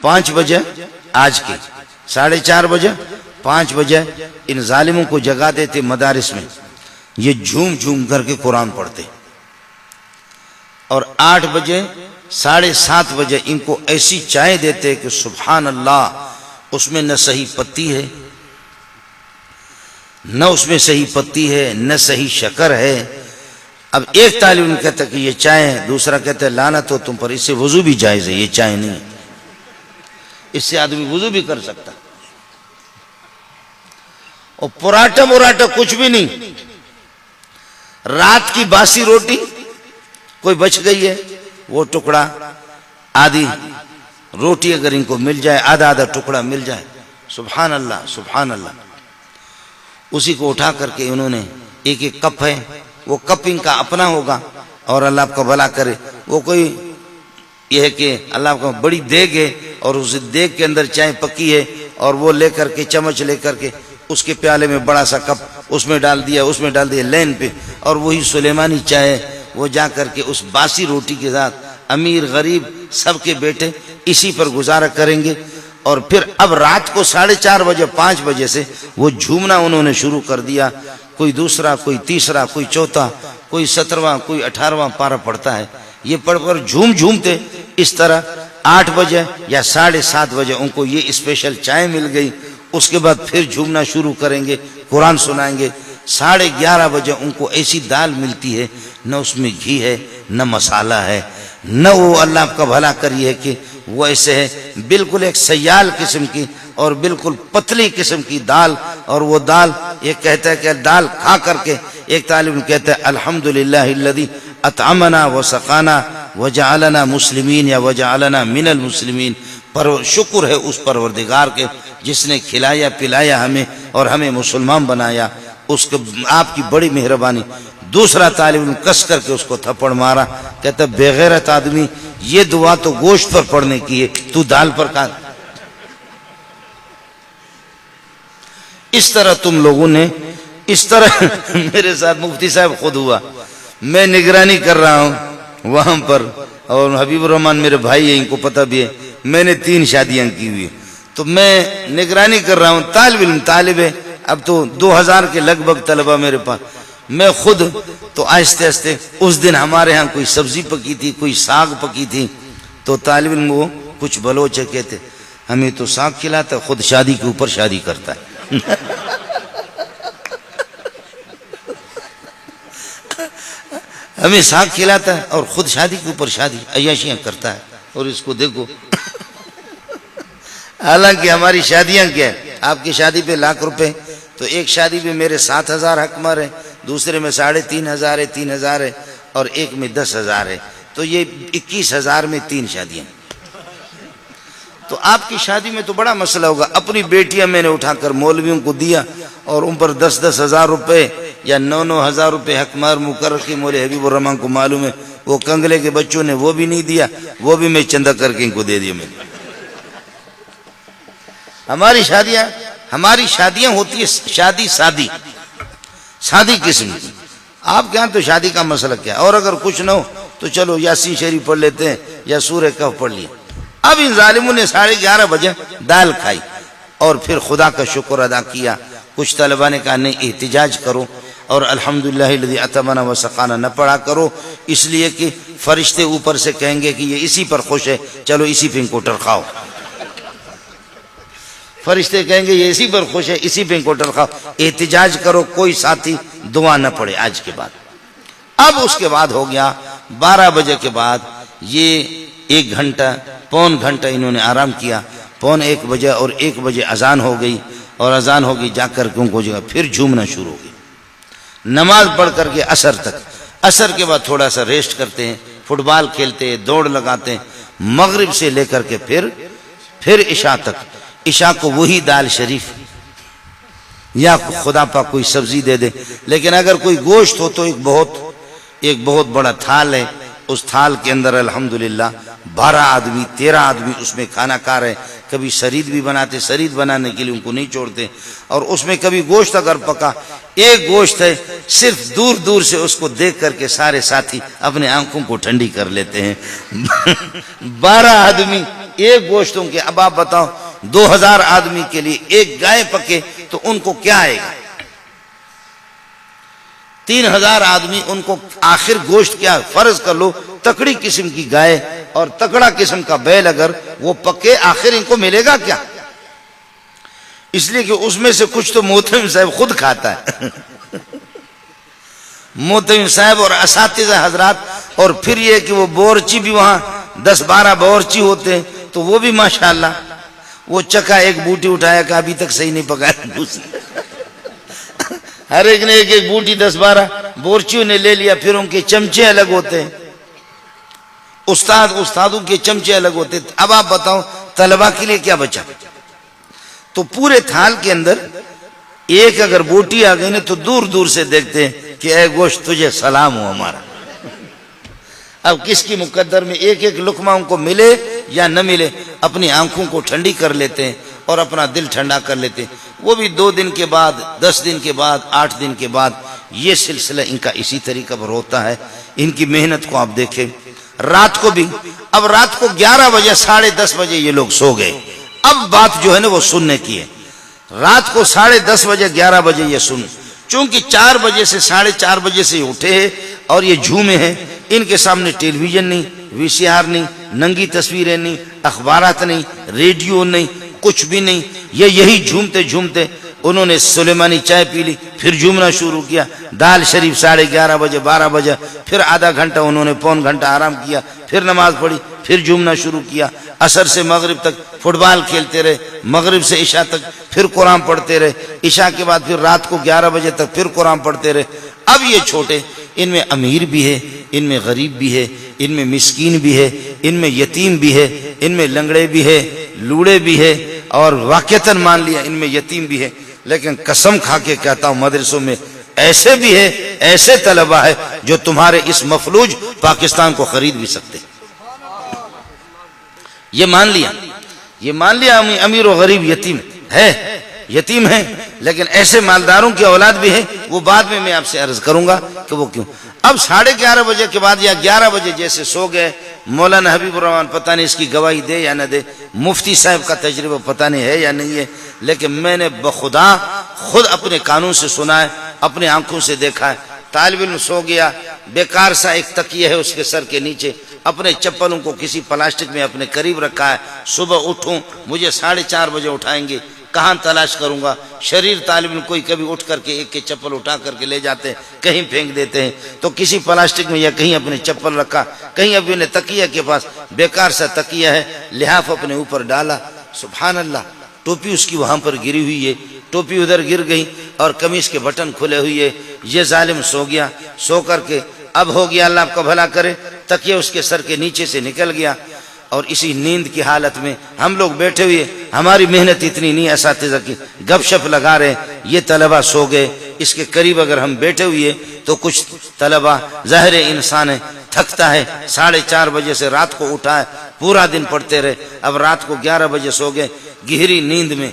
5 بجے آج کی 4:30 بجے 5 بجے ان ظالموں کو جگا دیتے مدارس میں، یہ جھوم جھوم کر کے قرآن پڑھتے، اور 8 بجے 7:30 بجے ان کو ایسی چائے دیتے کہ سبحان اللہ، اس میں نہ صحیح پتی ہے، نہ اس میں صحیح پتی ہے، نہ صحیح شکر ہے۔ اب ایک طالب علم کہتا کہ یہ چائے ہے، دوسرا کہتا ہے لعنت ہو تم پر، اس سے وضو بھی جائز ہے، یہ چائے نہیں ہے، اس سے آدمی وضو بھی کر سکتا۔ اور پراٹھا مراٹھا کچھ بھی نہیں، رات کی باسی روٹی کوئی بچ گئی ہے، وہ ٹکڑا آدھی روٹی اگر ان کو مل جائے، آدھا آدھا ٹکڑا مل جائے، سبحان اللہ سبحان اللہ، اسی کو اٹھا کر کے انہوں نے ایک ایک کپ ہے، وہ کپ ان کا اپنا ہوگا، اور اللہ آپ کا بھلا کرے، وہ کوئی یہ ہے کہ اللہ آپ کا بڑی دیگ ہے، اور اس دیگ کے اندر چائے پکی ہے، اور وہ لے کر کے چمچ لے کر کے اس کے پیالے میں بڑا سا کپ اس میں ڈال دیا، اس میں ڈال دیا لین پہ، اور وہی سلیمانی چائے، وہ جا کر کے اس باسی روٹی کے ساتھ امیر غریب سب کے بیٹے اسی پر گزارا کریں گے۔ اور پھر اب رات کو 4:30 بجے 5 بجے سے وہ جھومنا انہوں نے شروع کر دیا، کوئی دوسرا، کوئی تیسرا، کوئی چوتھا، کوئی 17واں، کوئی 18واں پارہ پڑھتا ہے، یہ پڑھ کر جھوم جھومتے اس طرح 8 بجے یا 7:30 بجے ان کو یہ اسپیشل چائے مل گئی، اس کے بعد پھر جھومنا شروع کریں گے، قرآن سنائیں گے۔ 11:30 بجے ان کو ایسی دال ملتی ہے، نہ اس میں گھی ہے، نہ مسالہ ہے، نہ وہ اللہ آپ کا بھلا کریے کہ وہ ایسے ہے، بالکل ایک سیال قسم کی اور بالکل پتلی قسم کی دال، اور وہ دال یہ کہتا ہے کہ دال کھا کر کے ایک طالب علم کہتا ہے الحمدللہ الذی اطعمنا وسقانا وجعلنا مسلمین یا وجعلنا من المسلمین، پر شکر ہے اس پروردگار کے جس نے کھلایا پلایا ہمیں اور ہمیں مسلمان بنایا، اس کو آپ کی بڑی مہربانی۔ دوسرا طالب علم کس کر کے اس کو تھپڑ مارا، کہتا بے غیرت آدمی، یہ دعا تو گوشت پر پڑھنے کی ہے، تو دال پر کہا۔ اس طرح تم لوگوں نے، اس طرح میرے ساتھ مفتی صاحب خود ہوا، میں نگرانی کر رہا ہوں وہاں پر، اور حبیب الرحمن میرے بھائی ہیں، ان کو پتہ بھی ہے، میں نے 3 شادیاں کی ہوئی، تو میں نگرانی کر رہا ہوں، طالب علم طالب ہے، اب تو 2000 کے لگ بھگ طلبہ میرے پاس، میں خود تو آہستہ آہستہ، اس دن ہمارے ہاں کوئی سبزی پکی تھی، کوئی ساگ پکی تھی، تو طالب علم وہ کچھ بلوچ کہتے ہمیں تو ساگ کھلاتا ہے، خود شادی کے اوپر شادی کرتا ہے۔ ہمیں ساگ کھلاتا ہے اور خود شادی کے اوپر شادی عیاشیاں کرتا ہے، اور اس کو دیکھو، حالانکہ ہماری شادیاں کیا ہے، آپ کی شادی پہ ₹1,00,000 تو ایک شادی پہ میرے 7,000 حق مار ہے، دوسرے میں 3,500 ہے، 3,000 ہے، اور ایک میں 10,000 ہے، تو یہ 21,000 میں 3 شادیاں۔ تو آپ کی شادی میں تو بڑا مسئلہ ہوگا۔ اپنی بیٹیاں میں نے اٹھا کر مولویوں کو دیا، اور ان پر 10,000 روپے یا 9,000 روپے حق مار مقرر کی، مولوی حبیب الرحمن کو معلوم ہے، وہ کنگلے کے بچوں نے وہ بھی نہیں دیا، وہ بھی میں چندہ کر کے ان کو دے دیا۔ میں ہماری شادیاں ہوتی ہے شادی سادی قسم کی، آپ کے ہاں تو شادی کا مسئلہ کیا ہے، اور اگر کچھ نہ ہو تو چلو یاسین شریف پڑھ لیتے ہیں یا سورہ کہف پڑھ لیا۔ اب ان ظالموں نے 11:30 بجے دال کھائی اور پھر خدا کا شکر ادا کیا۔ کچھ طلبہ نے کہا نہیں احتجاج کرو اور الحمدللہ الذی اطعمنا وسقانا نہ پڑھا کرو، اس لیے کہ فرشتے اوپر سے کہیں گے کہ یہ اسی پر خوش ہے، چلو اسی پہ انکوٹر کھاؤ۔ فرشتے کہیں گے یہ اسی پر خوش ہے، اسی پہ انکوٹر کھاؤ، احتجاج کرو، کوئی ساتھی دعا نہ پڑھے آج کے بعد۔ اب اس کے بعد ہو گیا 12 بجے کے بعد، یہ 1 گھنٹہ پون گھنٹہ انہوں نے آرام کیا، 1:15 بجے اور 1 بجے اذان ہو گئی، اور اذان ہوگی جا کر کے ان کو جگہ پھر جھومنا شروع ہو گئی، نماز پڑھ کر کے عصر تک، عصر کے بعد تھوڑا سا ریسٹ کرتے ہیں، فٹ بال کھیلتے ہیں، دوڑ لگاتے ہیں، مغرب سے لے کر کے پھر عشاء تک، عشاء کو وہی دال شریف یا خدا پاک کوئی سبزی دے دے، لیکن اگر کوئی گوشت ہو تو ایک بہت بڑا تھال ہے، اس تھال کے اندر الحمدللہ 12 آدمی 13 آدمی اس میں کھانا کھا رہے، کبھی شرید بھی بناتے، شرید بنانے کے لیے ان کو نہیں چھوڑتے، اور اس میں کبھی گوشت اگر پکا، ایک گوشت ہے، صرف دور دور سے اس کو دیکھ کر کے سارے ساتھی اپنے آنکھوں کو ٹھنڈی کر لیتے ہیں۔ 12 آدمی ایک گوشتوں کے، اب آپ بتاؤ 2000 آدمی کے لیے ایک گائے پکے تو ان کو کیا آئے گا؟ 3000 آدمی، ان کو آخر گوشت کیا؟ فرض کر لو تکڑی قسم کی گائے اور تکڑا قسم کا بیل اگر وہ پکے، آخر ان کو ملے گا کیا؟ اس لیے کہ اس میں سے کچھ تو محتمم صاحب خود کھاتا ہے محتمم صاحب اور اساتذہ حضرات، اور پھر یہ کہ وہ بورچی بھی وہاں 10-12 بورچی ہوتے ہیں تو وہ بھی ماشاءاللہ وہ چکا ایک بوٹی اٹھایا کہ ابھی تک صحیح نہیں پکایا ہر ایک نے ایک ایک بوٹی 10-12 بورچیوں نے لے لیا، پھر ان کے چمچے الگ ہوتے ہیں، استادوں کے چمچے الگ ہوتے ہیں۔ اب آپ بتاؤ طلبہ کے لیے کیا بچا؟ تو پورے تھال کے اندر ایک اگر بوٹی آ گئی نا تو دور دور سے دیکھتے ہیں کہ اے گوشت تجھے سلام ہو ہمارا۔ اب کس کی مقدر میں ایک ایک لقمہ ان کو ملے یا نہ ملے، اپنی آنکھوں کو ٹھنڈی کر لیتے ہیں اور اپنا دل ٹھنڈا کر لیتے ہیں۔ وہ بھی 2 دن کے بعد، 10 دن کے بعد، 8 دن کے بعد، یہ سلسلہ ان کا اسی طریقہ پر ہوتا ہے۔ ان کی محنت کو آپ دیکھیں۔ رات کو بھی، اب رات کو 11 بجے 10:30 بجے یہ لوگ سو گئے، اب بات جو ہے نا وہ سننے کی ہے۔ رات کو 10:30 بجے 11 بجے یہ سن، چونکہ 4 بجے سے 4:30 بجے سے اٹھے ہیں اور یہ جھومے ہیں، ان کے سامنے ٹیلی ویژن نہیں، VCR نہیں، ننگی تصویریں نہیں، اخبارات نہیں، ریڈیو نہیں، کچھ بھی نہیں۔ یہ یہی جھومتے جھومتے انہوں نے سلیمانی چائے پی لی، پھر جھومنا شروع کیا، دال شریف 11:30 بجے 12 بجے، پھر آدھا گھنٹہ انہوں نے پون گھنٹہ آرام کیا، پھر نماز پڑھی، پھر جھومنا شروع کیا، عصر سے مغرب تک فٹ بال کھیلتے رہے، مغرب سے عشاء تک پھر قرآن پڑھتے رہے، عشاء کے بعد پھر رات کو 11 بجے تک پھر قرآن پڑھتے رہے۔ اب یہ چھوٹے، ان میں امیر بھی ہے، ان میں غریب بھی ہے، ان میں مسکین بھی ہے، ان میں یتیم بھی ہے، ان میں لنگڑے بھی ہے، لوڑے بھی ہے، اور واقعتاً مان لیا ان میں یتیم بھی ہے، لیکن قسم کھا کے کہتا ہوں مدرسوں میں ایسے بھی ہے، ایسے طلبہ ہے جو تمہارے اس مفلوج پاکستان کو خرید بھی سکتے۔ یہ مان لیا امیر و غریب یتیم ہے، لیکن ایسے مالداروں کی اولاد بھی ہے، وہ بعد میں آپ سے عرض کروں گا کہ وہ کیوں۔ اب 11:30 بجے کے بعد یا 11 بجے جیسے سو گئے، مولانا حبیب الرحمان پتہ نہیں اس کی گواہی دے یا نہ دے، مفتی صاحب کا تجربہ پتہ نہیں ہے یا نہیں ہے، لیکن میں نے بخدا خود اپنے کانوں سے سنا ہے، اپنے آنکھوں سے دیکھا ہے۔ طالب علم سو گیا، بیکار سا ایک تکیہ ہے اس کے سر کے نیچے، اپنے چپلوں کو کسی پلاسٹک میں اپنے قریب رکھا ہے، صبح اٹھوں مجھے 4:30 بجے اٹھائیں گے، کہاں تلاش کروں گا؟ شریر طالب علم کوئی کبھی اٹھ کر کے ایک کے چپل اٹھا کر کے لے جاتے ہیں، کہیں پھینک دیتے ہیں، تو کسی پلاسٹک میں یا کہیں اپنے چپل رکھا، کہیں اپنے تکیہ کے پاس بیکار سا تکیہ ہے، لحاف اپنے اوپر ڈالا، سبحان اللہ، ٹوپی اس کی وہاں پر گری ہوئی ہے، ٹوپی ادھر گر گئی اور قمیص کے بٹن کھلے ہوئی ہے۔ یہ ظالم سو گیا، سو کر کے اب ہو گیا، اللہ آپ کا بھلا کرے، تکیہ اس کے سر کے نیچے سے نکل گیا، اور اسی نیند کی حالت میں ہم لوگ بیٹھے ہوئے، ہماری محنت اتنی نہیں، اساتذہ کی گپ شپ لگا رہے، یہ طلبہ سو گئے، اس کے قریب اگر ہم بیٹھے ہوئے تو کچھ طلبہ، ظاہر انسان ہے، تھکتا ہے، 4:30 بجے سے رات کو اٹھا ہے، پورا دن پڑھتے رہے، اب رات کو 11 بجے سو گئے گہری نیند میں۔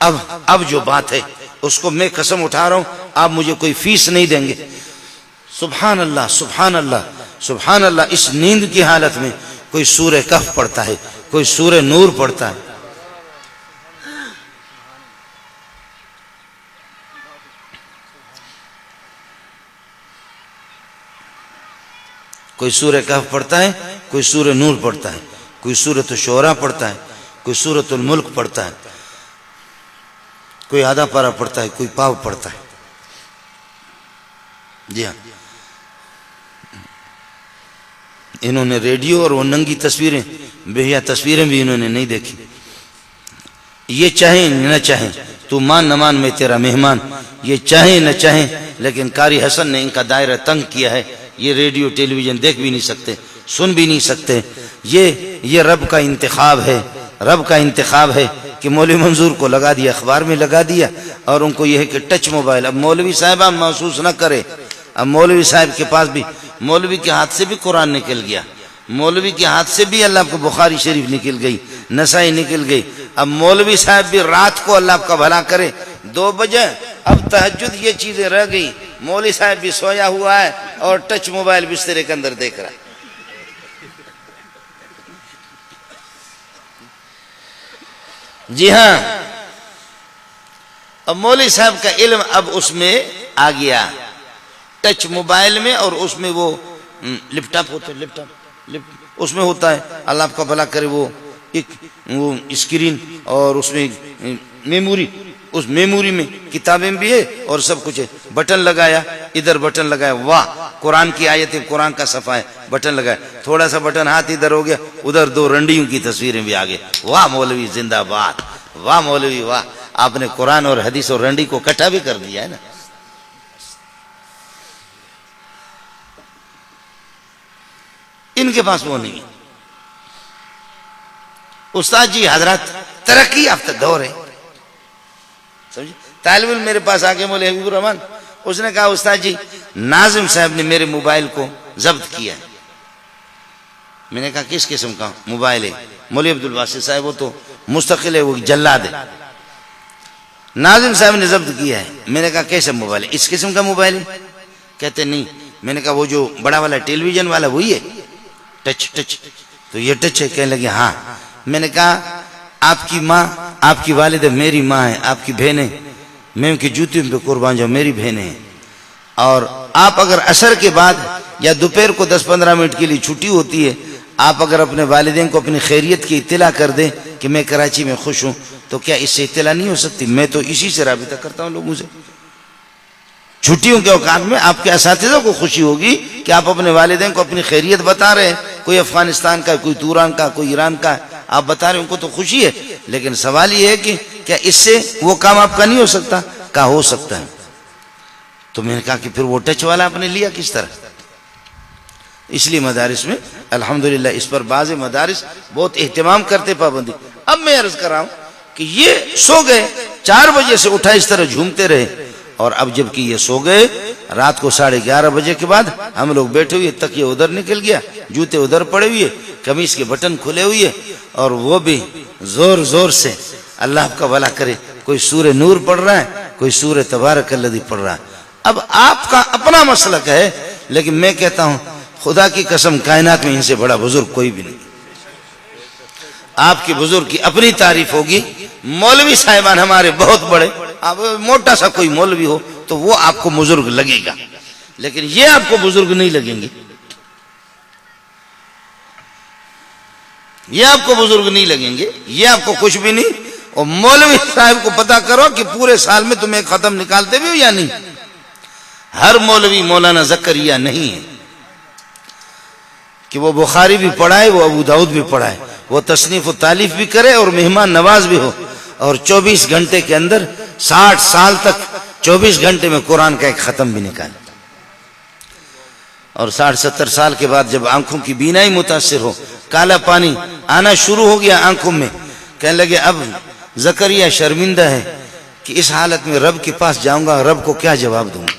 اب جو بات ہے اس کو میں قسم اٹھا رہا ہوں، آپ مجھے کوئی فیس نہیں دیں گے، سبحان اللہ سبحان اللہ سبحان اللہ، اس نیند کی حالت میں کوئی سورہ کہف پڑھتا ہے، کوئی سورہ نور پڑھتا ہے، کوئی سورہ کہف پڑھتا ہے، کوئی سورہ نور پڑھتا ہے، کوئی سورۃ الشعراء پڑھتا ہے، کوئی سورۃ الملک پڑھتا ہے، کوئی آدھا پارہ پڑھتا ہے، کوئی پاو پڑھتا ہے۔ جی ہاں، انہوں نے ریڈیو اور وہ ننگی تصویریں، بہیا تصویریں بھی انہوں نے نہیں دیکھی۔ یہ چاہیں نہ چاہیں، تو مان نہ مان میں تیرا مہمان، یہ چاہیں نہ چاہیں، لیکن قاری حسن نے ان کا دائرہ تنگ کیا ہے، یہ ریڈیو ٹیلی ویژن دیکھ بھی نہیں سکتے، سن بھی نہیں سکتے۔ یہ رب کا انتخاب ہے، رب کا انتخاب ہے کہ مولوی منظور کو لگا دیا، اخبار میں لگا دیا، اور ان کو یہ ہے کہ ٹچ موبائل۔ اب مولوی صاحبہ محسوس نہ کرے، اب مولوی صاحب کے پاس بھی، مولوی کے ہاتھ سے بھی قرآن نکل گیا، مولوی کے ہاتھ سے بھی اللہ کو بخاری شریف نکل گئی، نسائی نکل گئی۔ اب مولوی صاحب بھی رات کو اللہ کا بھلا کرے 2 بجے، اب تہجد یہ چیزیں رہ گئی، مولوی صاحب بھی سویا ہوا ہے اور ٹچ موبائل بسترے کے اندر دیکھ رہا ہے۔ جی ہاں، اب مولوی صاحب کا علم اب اس میں آ گیا، ٹچ موبائل میں، اور اس میں وہ لیپ ٹاپ ہوتا ہے، لیپ ٹاپ اس میں ہوتا ہے، اللہ آپ کا بھلا کرے، وہ ایک وہ اسکرین اور اس میں میموری، اس میموری میں کتابیں بھی ہے اور سب کچھ ہے، بٹن لگایا، ادھر بٹن لگایا، واہ قرآن کی آیتیں، قرآن کا صفحہ ہے، بٹن لگایا، تھوڑا سا بٹن ہاتھ ادھر ہو گیا، ادھر دو رنڈیوں کی تصویریں بھی آگے، واہ مولوی زندہ باد، واہ مولوی واہ، آپ نے قرآن اور حدیث اور رنڈی کو کٹا بھی کر دیا ہے نا۔ ان کے پاس وہ نہیں۔ استاد جی حضرات ترقی یافتہ دور ہے، سمجھے؟ طالب علم میرے پاس آگے مولوی حبیب الرحمان، اس نے کہا استاد جی ناظم صاحب نے میرے موبائل کو ضبط کیا ہے۔ میں نے کہا کس قسم کا موبائل ہے؟ مولوی عبد الباسط صاحب وہ تو مستقل ہے، وہ جلاد ہے۔ ناظم صاحب نے ضبط کیا ہے۔ میں نے کہا کیسا موبائل ہے؟ اس قسم کا موبائل ہے؟ کہتے نہیں۔ میں نے کہا وہ جو بڑا والا ٹیلی ویژن والا وہی ہے؟ ٹچ تو یہ ٹچ ہے؟ کہنے لگے ہاں۔ میں نے کہا آپ کی ماں، آپ کی والدہ میری ماں ہے، آپ کی بہنیں، میں ان کی جوتیوں پہ قربان جاؤں، میری بہنیں ہیں، اور آپ اگر عصر کے بعد یا دوپہر کو 10-15 منٹ کے لیے چھٹی ہوتی ہے، آپ اگر اپنے والدین کو اپنی خیریت کی اطلاع کر دیں کہ میں کراچی میں خوش ہوں، تو کیا اس سے اطلاع نہیں ہو سکتی؟ میں تو اسی سے رابطہ کرتا ہوں لوگوں سے۔ چھٹیوں کے اوقات میں آپ کے اساتذہ کو خوشی ہوگی کہ آپ اپنے والدین کو اپنی خیریت بتا رہے ہیں، کوئی افغانستان کا، کوئی توران کا، کوئی ایران کا، آپ بتا رہے ہیں، ان کو تو خوشی ہے، لیکن سوال یہ ہے کہ کیا اس سے وہ کام آپ کا نہیں ہو سکتا؟ کہا ہو سکتا ہے۔ تو میں نے کہا کہ پھر وہ ٹچ والا آپ نے لیا کس طرح؟ اس لیے مدارس میں الحمدللہ اس پر بعض مدارس بہت اہتمام کرتے، پابندی۔ اب میں عرض کر رہا ہوں کہ یہ سو گئے، 4 بجے سے اٹھا اس طرح جھومتے رہے، اور اب جب کہ یہ سو گئے، رات کو 11:30 بجے کے بعد ہم لوگ بیٹھے ہوئے، تکیہ ادھر نکل گیا، جوتے ادھر پڑے ہوئے، قمیص کے بٹن کھلے ہوئے، اور وہ بھی زور زور سے اللہ آپ کا بھلا کرے، کوئی سورہ نور پڑھ رہا ہے، کوئی سورہ تبارک الذی پڑھ رہا ہے۔ اب آپ کا اپنا مسلک ہے، لیکن میں کہتا ہوں خدا کی قسم کائنات میں ان سے بڑا بزرگ کوئی بھی نہیں۔ آپ کے بزرگ کی اپنی تعریف ہوگی، مولوی صاحبان ہمارے بہت بڑے، اب موٹا سا کوئی مولوی ہو تو وہ آپ کو بزرگ لگے گا، لیکن یہ آپ کو بزرگ نہیں لگیں گے، یہ آپ کو بزرگ نہیں لگیں گے، یہ آپ کو کچھ بھی نہیں۔ اور مولوی صاحب کو پتا کرو کہ پورے سال میں تم ایک ختم نکالتے بھی ہو یا نہیں؟ ہر مولوی مولانا زکریا نہیں ہے کہ وہ بخاری بھی پڑھائے، وہ ابو داؤد بھی پڑھائے، وہ تصنیف و تالیف بھی کرے اور مہمان نواز بھی ہو، اور 24 گھنٹے کے اندر 60 سال تک 24 گھنٹے میں قرآن کا ایک ختم بھی نکالے، اور 60-70 سال کے بعد جب آنکھوں کی بینائی متاثر ہو، کالا پانی آنا شروع ہو گیا آنکھوں میں، کہنے لگے اب زکریا شرمندہ ہے کہ اس حالت میں رب کے پاس جاؤں گا، رب کو کیا جواب دوں گا؟